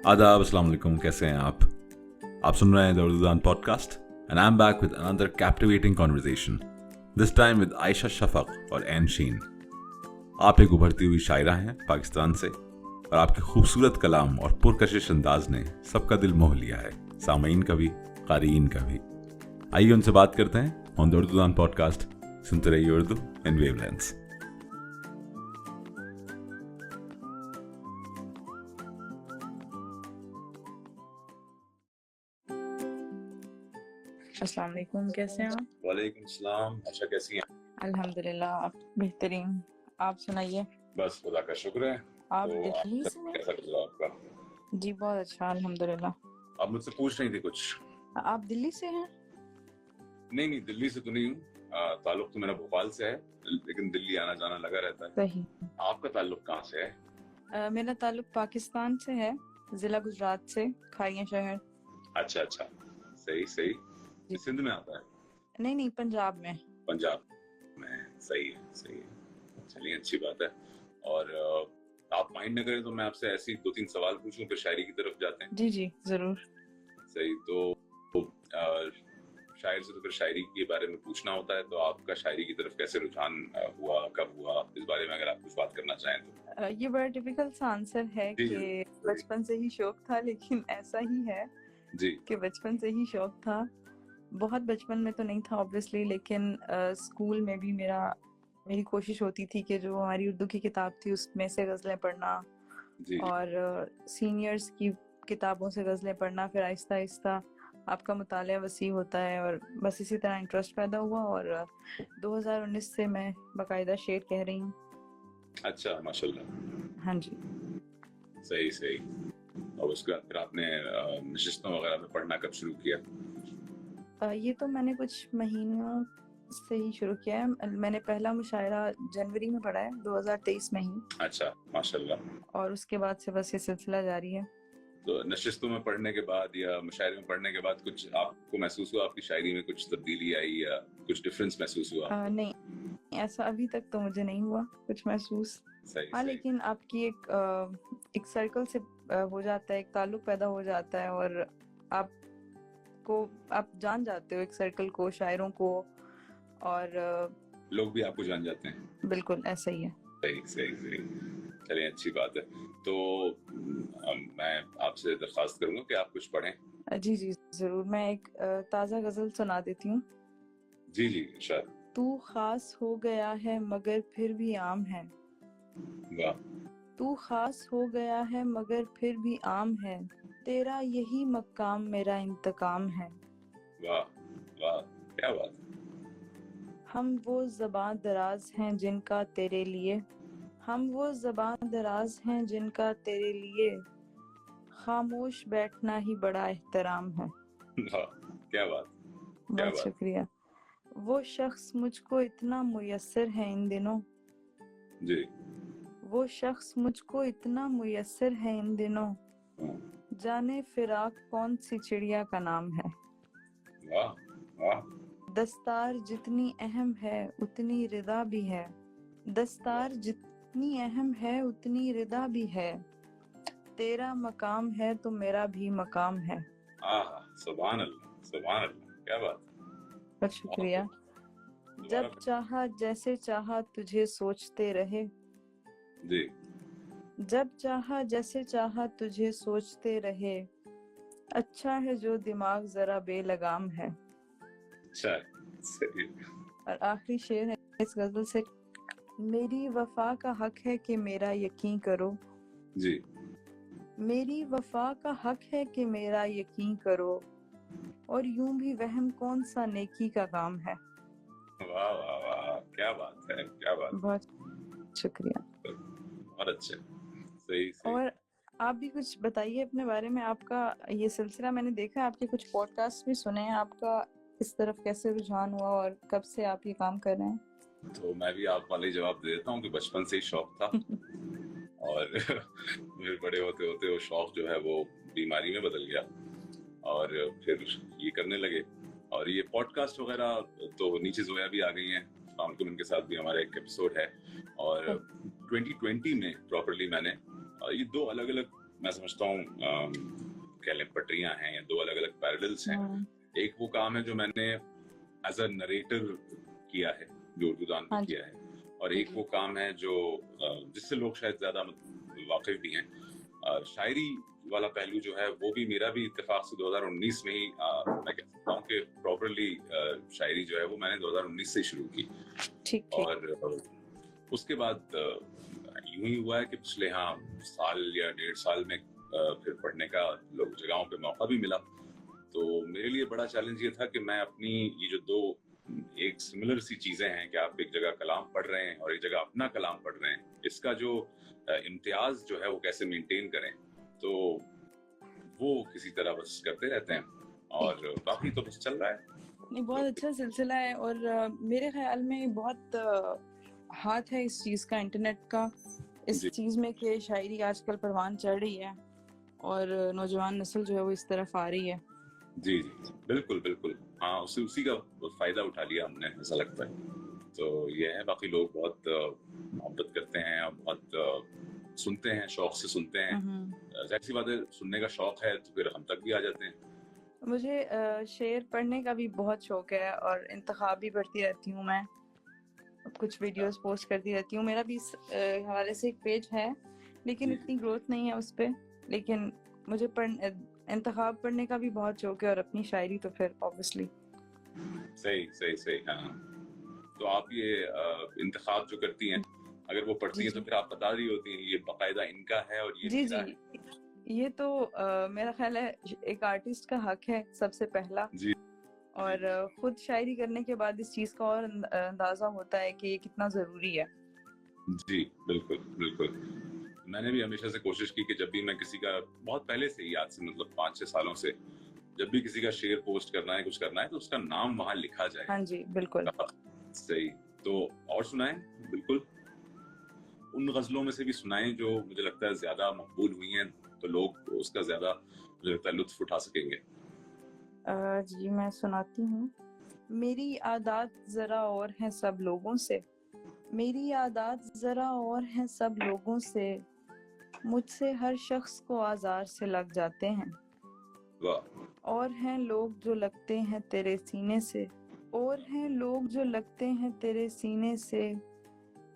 आदाब, अस्सलाम वालेकुम, कैसे हैं आप सुन रहे हैं the Urdudan podcast and I am back with another captivating conversation, this time with Ayesha Shafaq और एन शीन। आप एक उभरती हुई शायरा हैं पाकिस्तान से और आपके खूबसूरत कलाम और पुरकशिश अंदाज ने सबका दिल मोह लिया है, सामईन का भी, क़ारीन का भी। आइए उनसे बात करते हैं ऑन द उर्दूदान पॉडकास्ट। सुनते रहिए उर्दू इन वेवलेंथ्स। अस्सलाम वालेकुम, कैसे हैं आप? वालेकुम सलाम। अच्छा, कैसी हैं? अल्हम्दुलिल्लाह, आप बेहतरीन। आप सुनाइए। बस खुदा का शुक्र है। आप तो दिल्ली से हैं? कैसा गुजरा आपका? जी बहुत अच्छा, अल्हम्दुलिल्लाह। आप मुझसे पूछ रही थी कुछ? आप दिल्ली से हैं? नहीं, दिल्ली से तो नहीं हूँ। ताल्लुक तो मेरा भोपाल से है, लेकिन दिल्ली आना जाना लगा रहता है। सही। आपका ताल्लुक कहाँ से है? मेरा ताल्लुक पाकिस्तान से है, जिला गुजरात से, खाइया शहर। अच्छा, सही। जी। सिंध में आता है? नहीं, पंजाब में। पंजाब में। सही है। चलिए, अच्छी बात है। और आप माइंड न करें तो मैं आपसे ऐसी 2-3 सवाल पूछूं, फिर शायरी की तरफ जाते हैं। जी जरूर। सही। तो शायर से तो फिर शायरी के बारे में पूछना होता है, तो आपका शायरी की तरफ कैसे रुझान हुआ, कब हुआ, इस बारे में अगर आप कुछ बात करना चाहें तो। ये बड़ा टिपिकल सा आंसर है जी, कि बचपन से ही शौक था, लेकिन ऐसा ही है जी कि बचपन से ही शौक था। बहुत बचपन में तो नहीं था ऑब्वियसली, लेकिन स्कूल में भी मेरी कोशिश होती थी कि जो हमारी उर्दू की किताब थी उसमें से गज़लें पढ़ना, जी और सीनियर्स की किताबों से गज़लें पढ़ना। फिर आहिस्ता आहिस्ता आपका मुतालिया वसी होता है और बस इसी तरह इंटरेस्ट पैदा हुआ, और 2019 से मैं बाकायदा शेर कह रही हूँ। अच्छा, माशाल्लाह। हाँ जी। सही। और उसके बाद फिर आपने नशिस्तों वगैरह में पढ़ना कब शुरू किया? ये तो मैंने कुछ महीनों से ही शुरू किया है। मैंने पहला मुशायरा जनवरी में पढ़ा है, 2023 में ही। अच्छा, माशाल्लाह। और उसके बाद से बस ये सिलसिला जारी है। तो नशिस्तों में पढ़ने के बाद या मुशायरे में पढ़ने के बाद कुछ आपको महसूस हुआ, आपकी शायरी में कुछ तब्दीली आई या कुछ डिफरेंस महसूस हुआ? नहीं, ऐसा अभी तक तो मुझे नहीं हुआ कुछ महसूस। सही। लेकिन आपकी एक सर्कल से हो जाता है, एक ताल्लुक पैदा हो जाता है, और आप जान जाते हो एक सर्कल को, शायरों को, और लोग भी आपको जान जाते हैं। बिल्कुल ऐसा ही है। सही। चलिए, अच्छी बात है। तो मैं आपसे दरख्वास्त करूंगा कि आप कुछ पढ़ें। जी जरूर। मैं एक ताज़ा गजल सुना देती हूँ। जी, शायद। तू खास हो गया है मगर फिर भी आम है। वाह। तू खास हो गया है मगर फिर भी आम है। तेरा यही मकाम मेरा इंतकाम है। वाह, क्या बात। हम वो ज़बां दराज हैं जिनका तेरे लिए, हम वो ज़बां दराज हैं जिनका तेरे लिए खामोश बैठना ही बड़ा एहतराम है। वाह, क्या बात। बहुत शुक्रिया। वो शख्स मुझको इतना मुयस्सर है इन दिनों। जी। वो शख्स मुझको इतना मुयस्सर है इन दिनों, जाने फिराक कौन सी चिड़िया का नाम है। वाह। दस्तार जितनी अहम है उतनी रिदा भी है। दस्तार जितनी अहम है उतनी रिदा भी है। तेरा मकाम है तो मेरा भी मकाम है। सुभान अल्लाह, क्या बात। बहुत शुक्रिया। जब चाहा जैसे चाहा तुझे सोचते रहे। जी। जब चाहा जैसे चाहा तुझे सोचते रहे। अच्छा है जो दिमाग जरा बेलगाम है। अच्छा, सही। और आखिरी शेर है इस गजल से। मेरी वफा का हक है कि मेरा यकीन करो। जी। मेरी वफा का हक है कि मेरा यकीन करो, और यूं भी वहम कौन सा नेकी का काम है। वाह, क्या बात है। बहुत शुक्रिया। बहुत अच्छे। सही। और आप भी कुछ बताइए अपने बारे में। आपका ये सिलसिला मैंने देखा है, आपके कुछ पॉडकास्ट भी सुने हैं। आपका इस तरफ कैसे रुझान हुआ और कब से आप ये काम कर रहे हैं? तो मैं भी आप वाले जवाब दे देता हूँ कि बचपन से ही शौक था और फिर बड़े होते होते वो शौक जो है वो बीमारी में बदल गया और फिर ये करने लगे। और ये पॉडकास्ट वगैरह तो नीचे जोया भी आ गई हैं, फामकुन के साथ भी हमारा एक एपिसोड है। और 2020 में प्रॉपर्ली मैंने ये 2 अलग अलग मैं समझता हूँ कह लें पटरियां हैं या दो अलग अलग पैरेलल्स हैं। एक वो काम है जो मैंने एज अ नरेटर किया है, जो उर्दू दान में किया है, और एक वो काम है जो जिससे लोग शायद ज्यादा वाकिफ भी हैं। शायरी वाला पहलू जो है वो भी मेरा भी इत्तेफाक से 2019 में ही मैं कह सकता हूँ कि प्रॉपरली शायरी जो है वो मैंने 2019 से शुरू की। ठीक। और उसके बाद यूं ही हुआ है कि पिछले साल या 1.5 साल में फिर पढ़ने का लोग जगहों पे मौका भी मिला। तो मेरे लिए बड़ा चैलेंज ये था कि मैं अपनी ये जो दो एक सिमिलर सी चीजें हैं कि आप एक जगह कलाम पढ़ रहे हैं और एक जगह अपना कलाम पढ़ रहे हैं, इसका जो इम्तियाज जो है वो कैसे मेंटेन करें। तो वो किसी तरह बस करते रहते हैं और बाकी तो बस चल रहा है। नहीं, बहुत अच्छा सिलसिला है और मेरे ख्याल में बहुत हाथ है इस चीज का, इंटरनेट का, इस चीज में कि शायरी आजकल परवान चढ़ रही है और नौजवान नस्ल जो है वो इस तरफ आ रही है। जी जी बिल्कुल बिल्कुल, हाँ उसी का फायदा उठा लिया हमने, ऐसा लगता है। तो ये है, बाकी लोग बहुत मोहब्बत करते हैं और बहुत सुनते हैं, शौक से सुनते हैं। जाहिर सी बात है, सुनने का शौक है तो फिर हम तक भी आ जाते हैं। मुझे शेर पढ़ने का भी बहुत शौक है और इंतखाब भी पढ़ती रहती हूँ मैं, कुछ वीडियोस पोस्ट करती रहती हूँ। मेरा भी इस हवाले से एक पेज है, लेकिन इतनी ग्रोथ नहीं है उस पे। लेकिन मुझे इंतखाब पढ़ने का भी बहुत शौक है और अपनी शायरी तो फिर ऑब्वियसली। सही हाँ। तो आप ये इंतखाब जो करती हैं, अगर वो पढ़ती हैं तो फिर आप बता रही होती हैं ये बाकायदा इनका है और ये मेरा है। ये तो मेरा ख्याल है एक आर्टिस्ट का हक है सबसे पहला जी। और खुद शायरी करने के बाद इस चीज का और अंदाजा होता है कि ये कितना जरूरी है। जी बिल्कुल बिल्कुल। मैंने भी हमेशा से कोशिश की कि जब भी मैं किसी का, बहुत पहले से ही, आज से मतलब 5-6 सालों से, जब भी किसी का शेर पोस्ट करना है, कुछ करना है, तो उसका नाम वहां लिखा जाए। हाँ जी बिल्कुल सही। तो और सुनाएं, बिल्कुल उन गजलों में से भी सुनाएं जो मुझे लगता है ज्यादा मकबूल हुई हैं, तो लोग उसका ज्यादा मुझे लगता है लुत्फ उठा सकेंगे। जी मैं सुनाती हूँ। मेरी आदत जरा और है सब लोगों से, मेरी आदत जरा और है सब लोगों से, मुझसे हर शख्स को आजार से लग जाते हैं। वाह। और हैं लोग जो लगते हैं तेरे सीने से, और हैं लोग जो लगते हैं तेरे सीने से,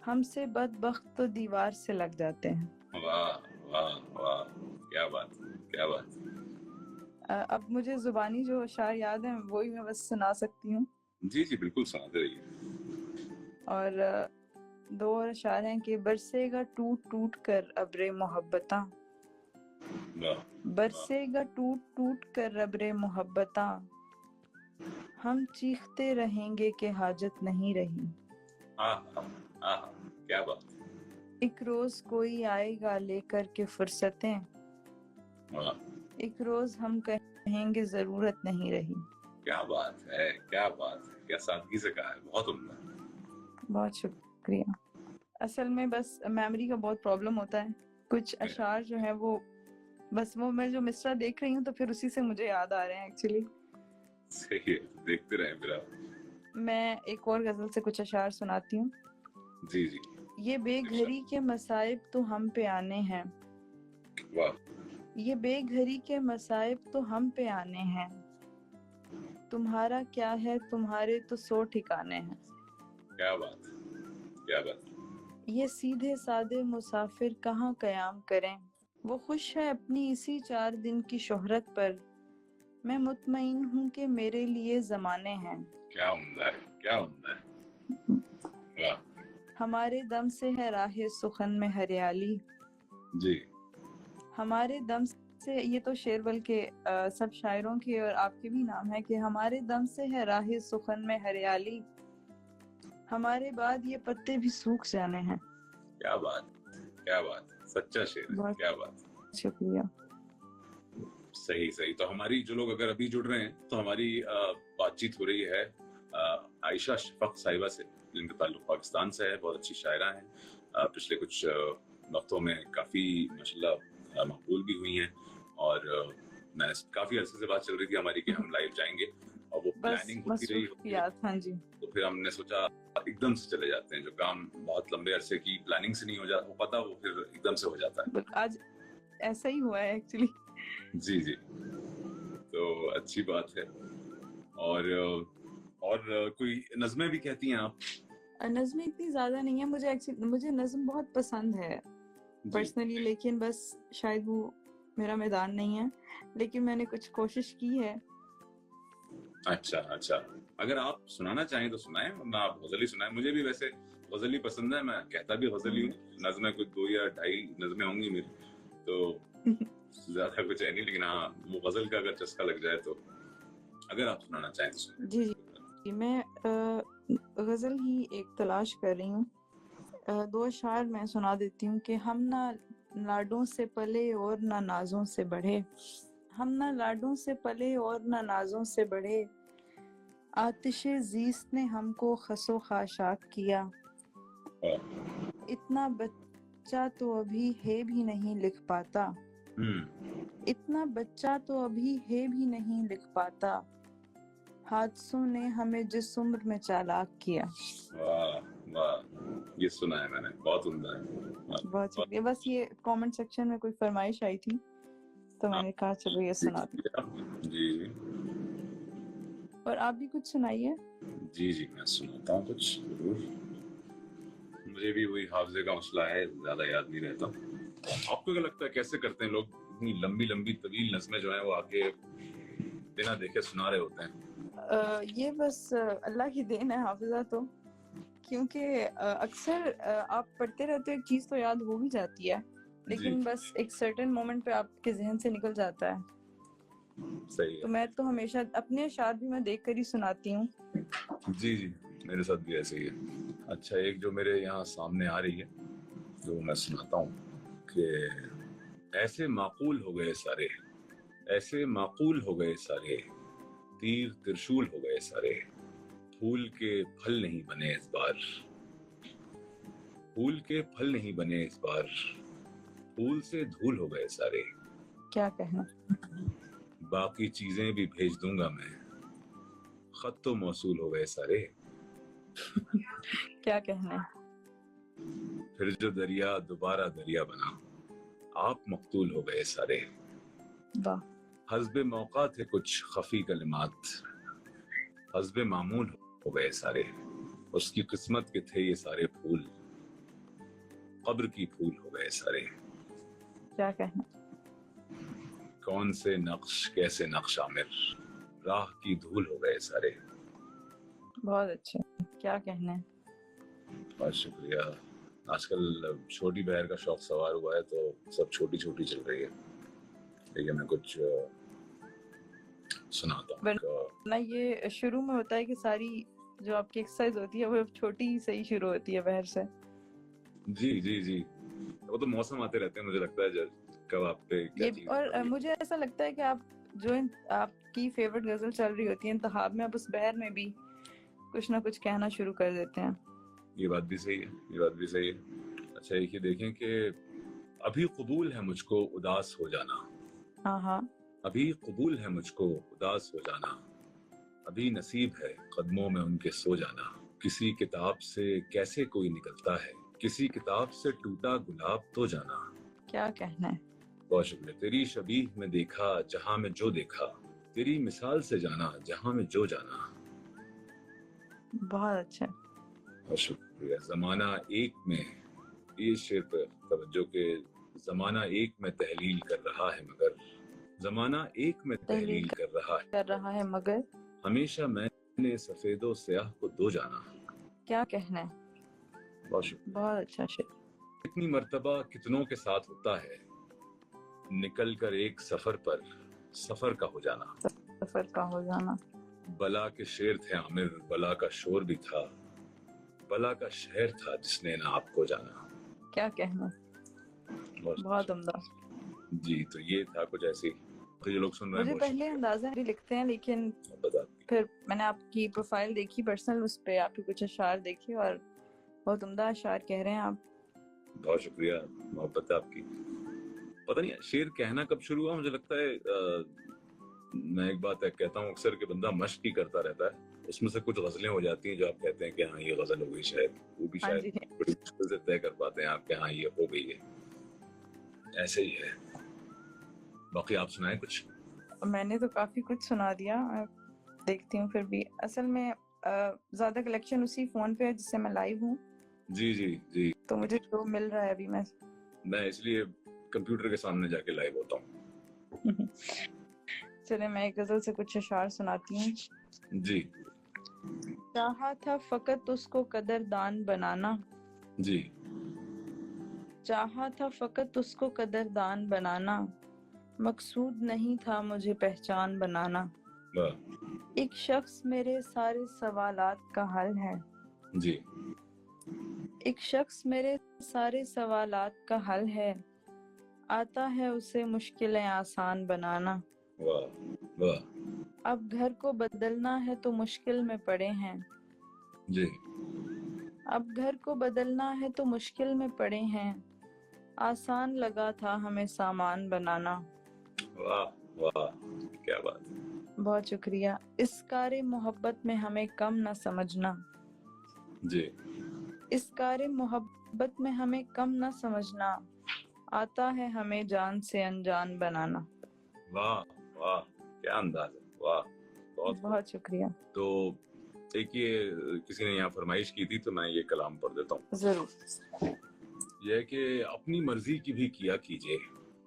हमसे बदबख्त तो दीवार से लग जाते हैं। वाह वाह वाह, क्या बात क्या बात। अब मुझे जुबानी जो अशार याद है वही मैं बस सुना सकती हूँ। जी जी बिल्कुल, सुनाते रहिए। और दो और अशार हैं कि बरसेगा टूट टूट कर अब्रे मोहब्बता, बरसेगा टूट टूट कर अब्रे मोहब्बता, हम चीखते रहेंगे कि हाजत नहीं रही। क्या बात। एक रोज कोई आएगा लेकर के फुर्सतें, एक रोज हम कहेंगे जरूरत नहीं रही। क्या बात है, क्या बात है, क्या सादगी से कहा है, बहुत उम्दा। बहुत शुक्रिया। असल में बस मेमोरी का बहुत प्रॉब्लम होता है, कुछ अशार जो है वो बस वो मैं जो मिसरा देख रही हूँ तो फिर उसी से मुझे याद आ रहे हैं एक्चुअली। सही है, देखते रहे फिर आप। मैं एक और गजल से कुछ अशार सुनाती हूँ। जी जी। ये बेघरी के मसाइब तो हम पे आने हैं, वाह। ये बेघरी के मसाइब तो हम पे आने हैं, तुम्हारा क्या है तुम्हारे तो 100 ठिकाने हैं। क्या बात क्या बात। ये सीधे सादे मुसाफिर कहाँ कयाम करें, वो खुश है अपनी इसी 4 दिन की शोहरत पर, मैं मुतमईन हूँ कि मेरे लिए जमाने हैं। क्या उम्दा है, क्या उम्दा है। वाह। हमारे दम से है राहे सुखन में हरियाली जी। हमारे दम से, ये तो शेर बल्कि सब शायरों के और आपके भी नाम है कि हमारे दम से है राहे सुखन में हरियाली, हमारे बाद ये पत्ते भी सूख जाने हैं। क्या बात क्या बात, सच्चा शेर है, क्या बात। शुक्रिया। सही सही। तो हमारी जो लोग अगर अभी जुड़ रहे हैं तो हमारी बातचीत हो रही है आयशा शफक साहिबा से, जिनका ताल्लुक पाकिस्तान से है, बहुत अच्छी शायरा हैं, पिछले कुछ वक्तों में काफी माशाल्लाह मकबूल भी हुई हैं। और मैं काफी अरसे से बात चल रही थी हमारी कि हम लाइव जाएंगे और वो प्लानिंग होती रही। हाँ जी। तो फिर हमने सोचा एकदम से चले जाते हैं, जो काम बहुत लंबे अरसे की प्लानिंग से नहीं हो पता वो फिर एकदम से हो जाता है। ایسا ہی ہوا ہے ایکچولی. جی جی, تو اچھی بات ہے. اور کوئی نظمیں بھی کہتی ہیں آپ؟ نظمیں اتنی زیادہ نہیں ہے مجھے نظم بہت پسند ہے پرسنلی, لیکن بس شاید وہ میرا میدان نہیں ہے, لیکن میں نے کچھ کوشش کی ہے. اچھا اچھا, اگر آپ سنانا چاہیں تو سنائیں, ورنہ آپ غزل ہی سنائیں. مجھے بھی ویسے غزل ہی پسند ہے, میں کہتا بھی غزل ہی ہوں. نظمیں کچھ 2 یا 2.5 نظمیں ہوں گی میری, تو زیادہ کچھ ہے نہیں, لیکن ہاں وہ غزل کا اگر چسکا لگ جائے تو اگر آپ سنانا چاہیں تو سنائیں. جی جی, میں غزل ہی ایک تلاش کر رہی ہوں. 2 اشعار میں سنا دیتی ہوں کہ ہم نہ لاڈوں سے پلے اور نہ نازوں سے بڑھے, ہم نہ لاڈوں سے پلے اور نہ نازوں سے بڑھے, آتش زیست نے ہم کو خس و خاشاک کیا, اتنا بچہ تو ابھی ہے بھی نہیں لکھ پاتا, اتنا بچہ تو ابھی ہے بھی نہیں لکھ پاتا, حادثوں نے ہمیں جس عمر میں چالاک کیا. واہ واہ, یہ سنا ہے میں نے, بہت عمدہ ہے. بہت شکریہ. بس یہ کامنٹ سیکشن میں کوئی فرمائش آئی تھی تو میں نے کہا چلو یہ سنا دوں. جی اور آپ بھی کچھ سنائیے. جی جی, میں سناتا ہوں کچھ ضرور. مجھے بھی وہی حافظے کا مسئلہ ہے, زیادہ یاد نہیں رہتا. آپ کو کیا لگتا ہے کیسے کرتے ہیں لوگ اتنی لمبی لمبی طویل نظمیں جو ہیں وہ آگے بنا دیکھے سنا رہے ہوتے ہیں؟ یہ بس اللہ کی دین ہے حافظہ تو, کیونکہ اکثر آپ پڑھتے رہتے ایک چیز تو یاد ہو بھی جاتی ہے, لیکن بس ایک سرٹن مومنٹ پہ آپ کے ذہن سے نکل جاتا ہے. صحیح تو ہے. میں تو ہمیشہ اپنے اشعار بھی میں دیکھ کر ہی سناتی ہوں. جی جی, میرے ساتھ بھی ایسے ہی ہے. اچھا, ایک جو میرے یہاں سامنے آ رہی ہے جو میں سناتا ہوں کہ ایسے معقول ہو گئے سارے, ایسے معقول ہو گئے سارے, تیر ترشول ہو گئے سارے, پھول کے پھل نہیں بنے اس بار, پھول کے پھل نہیں بنے اس بار, پھول سے دھول ہو گئے سارے. کیا کہنا. باقی چیزیں بھی بھیج دوں گا میں, خط تو موصول ہو گئے سارے. کیا کہنا. پھر جو دریا دوبارہ دریا بنا, آپ مقتول ہو گئے سارے. واہ. حسب موقع تھے کچھ خفی کلمات, حسب معمول ہو گئے سارے. اس کی قسمت کے تھے یہ سارے پھول, قبر کی پھول ہو گئے سارے. کیا کہنا. کون سے نقش کیسے نقش عامر, راہ کی دھول ہو گئے سارے. بہت اچھا. کیا کہنا ہے. بہت شکریہ. آج کل چھوٹی بہر کا شوق سوار ہوا ہے تو سب چھوٹی چھوٹی چل رہی ہے, لیکن میں کچھ سناتا ہوں. ورنہ یہ شروع میں ہوتا ہے کہ ساری جو آپ کی ایکسرسائز ہوتی ہے وہ چھوٹی ہی صحیح شروع ہوتی ہے بہر سے. جی جی جی, وہ تو موسم آتے رہتے ہیں, مجھے لگتا ہے کب آپ پہ کیا چیز. اور مجھے ایسا لگتا ہے کہ آپ جو آپ کی فیوریٹ غزل چل رہی ہوتی ہے انتخاب میں, آپ اس بہر میں بھی کچھ نہ کچھ کہنا شروع کر دیتے ہیں. یہ بات بھی صحیح ہے, یہ بات بھی صحیح ہے. اچھا, ایک یہ دیکھیں کہ ابھی قبول ہے مجھ کو اداس ہو جانا, ہاں ہاں, ابھی قبول ہے مجھ کو اداس ہو جانا, ابھی نصیب ہے قدموں میں ان کے سو جانا. کسی کتاب سے کیسے کوئی نکلتا ہے, کسی کتاب سے ٹوٹا گلاب تو جانا. کیا کہنا ہے. بہت شکریہ. تیری شبیہ میں دیکھا جہاں میں جو دیکھا, تیری مثال سے جانا جہاں میں جو جانا. بہت اچھا. بہت شکریہ. زمانہ ایک میں, یہ شعر پہ توجہ کہ زمانہ ایک میں تحلیل کر رہا ہے مگر, زمانہ ایک میں تحلیل کر رہا ہے مگر, ہمیشہ میں نے سفید و سیاہ کو دو جانا. کیا کہنا ہے. بہت شکریہ. بہت اچھا شعر. کتنی مرتبہ کتنوں کے ساتھ ہوتا ہے, نکل کر ایک سفر پر سفر کا ہو جانا. سفر کا ہو جانا. بلا کے شیر تھے عامر, بلا کا شور بھی تھا, بلا کا شہر تھا جس نے نہ آپ کو جانا. کیا کہنا. بہت عمدہ. جی, تو یہ تھا کچھ ایسی. جو لوگ سن رہے ہیں مجھے پہلے اندازہ بھی لکھتے ہیں, لیکن پھر میں نے آپ کی پروفائل دیکھی پرسنل, اس پہ آپ کے کچھ اشعار دیکھے اور بہت عمدہ اشعار کہہ رہے ہیں آپ. بہت شکریہ, محبت ہے آپ کی. پتہ نہیں شعر کہنا کب شروع ہوا. مجھے لگتا ہے میں ایک بات کہتا ہوں اکثر کہ بندہ مشق ہی کرتا رہتا ہے, اس میں سے کچھ غزلیں ہو جاتی ہیں جو آپ کہتے ہیں کہ ہاں یہ غزل ہو گئی, شاید وہ بھی شاید بڑی مشکل سے طے کر پاتے ہیں آپ کہ ہاں یہ ہو گئی ہے. ایسے ہی ہے. باقی آپ سنائیں کچھ. میں نے تو کافی کچھ سنا دیا, دیکھتی ہوں پھر بھی. اصل میں زیادہ کلیکشن اسی فون پہ ہے جس سے میں لائیو ہوں. جی جی جی, تو مجھے جو مل رہا ہے ابھی میں اس لیے کمپیوٹر کے سامنے جا کے لائیو ہوتا ہوں. چلے میں ایک غزل سے کچھ اشعار سناتی ہوں. جی. چاہا تھا فقط اس کو قدردان بنانا, جی. چاہا تھا فقط اس کو قدردان بنانا, مقصود نہیں تھا مجھے پہچان بنانا. ایک شخص میرے سارے سوالات کا حل ہے. جی. ایک شخص میرے سارے سوالات کا حل ہے, آتا ہے اسے مشکلیں آسان بنانا. واہ واہ. اب گھر کو بدلنا ہے تو مشکل میں پڑے ہیں. جی. اب گھر کو بدلنا ہے تو مشکل میں پڑے ہیں, آسان لگا تھا ہمیں سامان بنانا. واہ واہ, کیا بات. بہت شکریہ. اس کار محبت میں ہمیں کم نہ سمجھنا. جی. اس کار محبت میں ہمیں کم نہ سمجھنا, آتا ہے ہمیں جان سے انجان بنانا. واہ واہ, کیا انداز ہے. واہ, بہت شکریہ. تو ایک یہ کسی نے یہاں فرمائش کی تھی تو میں یہ کلام پڑھ دیتا ہوں. ضرور. یہ ہے کہ اپنی مرضی کی بھی کیا کیجئے,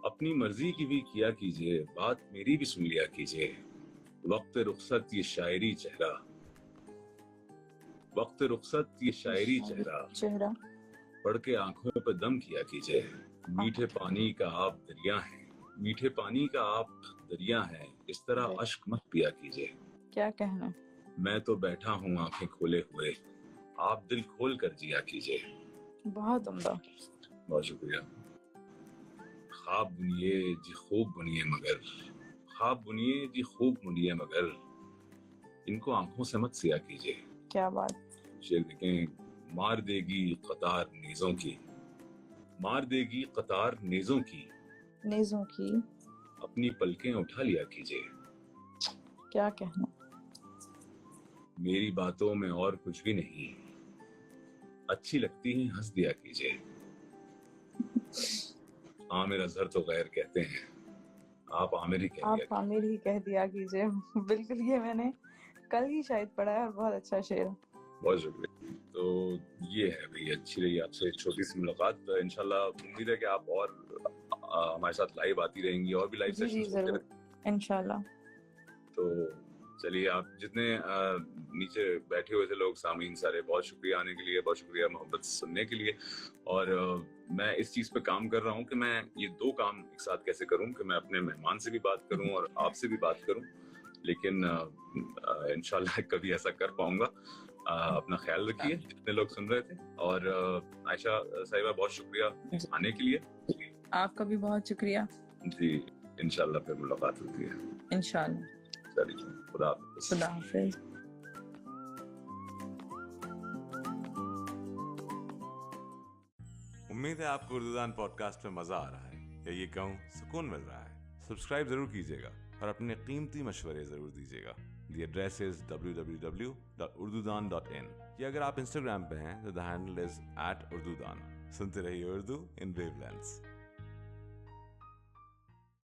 اپنی مرضی کی بھی کیا کیجئے, بات میری بھی سن لیا کیجئے. وقت رخصت یہ شاعری چہرہ, وقت رخصت یہ شاعری چہرہ, پڑھ کے آنکھوں پہ دم کیا کیجئے. میٹھے پانی کا آپ دریا ہیں, میٹھے پانی کا آپ دریا ہیں, اس طرح اشک مت پیا کیجئے. کیا کہنا. میں تو بیٹھا ہوں آنکھیں کھولے ہوئے, آپ دل کھول کر جیا کیجئے. بہت عمدہ. بہت شکریہ. خواب بنیے جی خوب بنیے مگر, خواب بنیے جی خوب بنیے مگر, ان کو آنکھوں سے مت سیا کیجئے. کیا بات. شعر دیکھیں. مار دے گی قطار نیزوں کی, مار دے گی قطار نیزوں کی, نیزوں کی, اپنی پلکیں اٹھا لیا کیجئے. کیا کہنا. میری باتوں میں اور کچھ بھی نہیں, اچھی لگتی ہیں ہنس دیا کیجئے. عامر اظہر تو غیر کہتے ہیں, آپ عامر ہی کہہ دیا آپ عامر ہی کہہ دیا کیجئے. بالکل, یہ میں نے کل ہی شاید پڑھا ہے اور بہت اچھا شعر. بہت شکریہ. تو یہ ہے بھئی, اچھی رہی آپ سے ایک چھوٹی سی ملاقات. انشاءاللہ امید ہے کہ آپ اور ہمارے ساتھ لائیو آتی رہیں گی, اور بھی لائیو جی سیشنز ہوتے ضرور, رہیں. انشاءاللہ. تو چلیے, آپ جتنے نیچے بیٹھے ہوئے تھے لوگ, سامعین سارے, بہت شکریہ آنے کے لیے, بہت شکریہ محبت سے سننے کے لیے. اور میں اس چیز پہ کام کر رہا ہوں کہ میں یہ دو کام ایک ساتھ کیسے کروں, کہ میں اپنے مہمان سے بھی بات کروں اور آپ سے بھی بات کروں. لیکن انشاءاللہ کبھی ایسا کر پاؤں گا. اپنا خیال رکھیے جتنے لوگ سن رہے تھے. اور عائشہ صاحبہ, بہت شکریہ آنے کے لیے. آپ کا بھی بہت شکریہ. جی, انشاءاللہ پھر ملاقات ہوتی ہے. انشاءاللہ. چلیے, خدا حافظ. خدا حافظ. امید ہے آپ کو اردو دان پوڈ کاسٹ میں مزہ آ رہا ہے, یا یہ کہوں سکون مل رہا ہے. سبسکرائب ضرور کیجیے گا اور اپنے قیمتی مشورے ضرور دیجیے گا. The address is www.urdudan.in. یا اگر آپ انسٹاگرام پہ ہیں تو the handle is @urdudan. سنتے رہیے اردو ان ویو لینس.